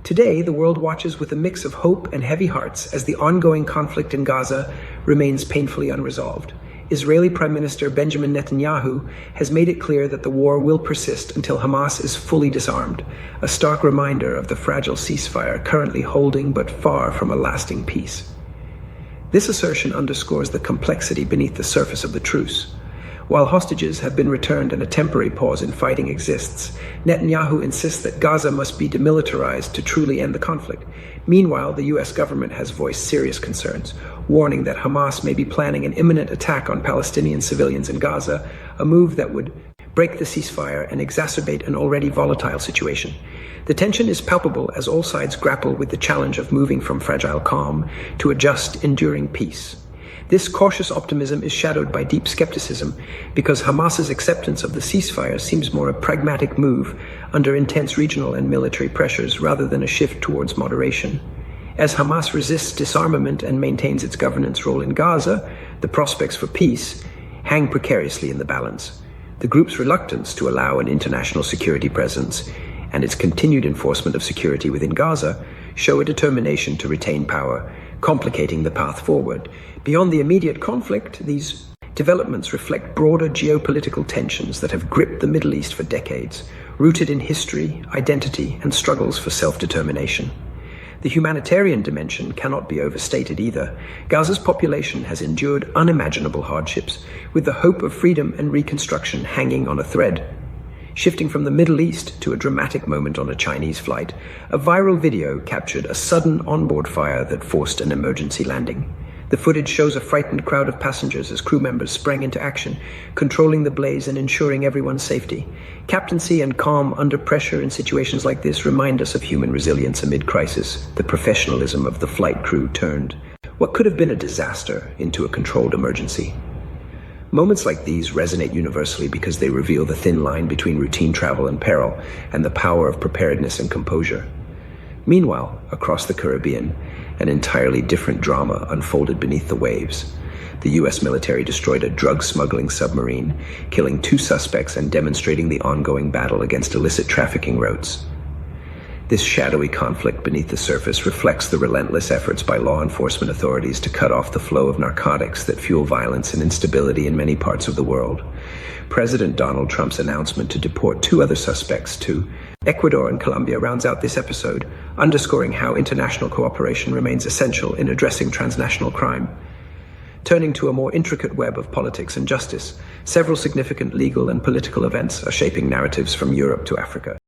Today, the world watches with a mix of hope and heavy hearts as the ongoing conflict in Gaza remains painfully unresolved. Israeli Prime Minister Benjamin Netanyahu has made it clear that the war will persist until Hamas is fully disarmed, a stark reminder of the fragile ceasefire currently holding but far from a lasting peace. This assertion underscores the complexity beneath the surface of the truce. While hostages have been returned and a temporary pause in fighting exists, Netanyahu insists that Gaza must be demilitarized to truly end the conflict. Meanwhile, the U.S. government has voiced serious concerns, warning that Hamas may be planning an imminent attack on Palestinian civilians in Gaza, a move that would break the ceasefire and exacerbate an already volatile situation. The tension is palpable as all sides grapple with the challenge of moving from fragile calm to a just, enduring peace. This cautious optimism is shadowed by deep skepticism because Hamas's acceptance of the ceasefire seems more a pragmatic move under intense regional and military pressures rather than a shift towards moderation. As Hamas resists disarmament and maintains its governance role in Gaza, the prospects for peace hang precariously in the balance. The group's reluctance to allow an international security presence and its continued enforcement of security within Gaza show a determination to retain power, complicating the path forward. Beyond the immediate conflict, these developments reflect broader geopolitical tensions that have gripped the Middle East for decades, rooted in history, identity, and struggles for self-determination. The humanitarian dimension cannot be overstated either. Gaza's population has endured unimaginable hardships, with the hope of freedom and reconstruction hanging on a thread. Shifting from the Middle East to a dramatic moment on a Chinese flight, a viral video captured a sudden onboard fire that forced an emergency landing. The footage shows a frightened crowd of passengers as crew members sprang into action, controlling the blaze and ensuring everyone's safety. Captaincy and calm under pressure in situations like this remind us of human resilience amid crisis. The professionalism of the flight crew turned what could have been a disaster into a controlled emergency. Moments like these resonate universally because they reveal the thin line between routine travel and peril and the power of preparedness and composure. Meanwhile, across the Caribbean, an entirely different drama unfolded beneath the waves. The U.S. military destroyed a drug-smuggling submarine, killing 2 suspects and demonstrating the ongoing battle against illicit trafficking routes. This shadowy conflict beneath the surface reflects the relentless efforts by law enforcement authorities to cut off the flow of narcotics that fuel violence and instability in many parts of the world. President Donald Trump's announcement to deport 2 other suspects to Ecuador and Colombia rounds out this episode, underscoring how international cooperation remains essential in addressing transnational crime. Turning to a more intricate web of politics and justice, several significant legal and political events are shaping narratives from Europe to Africa.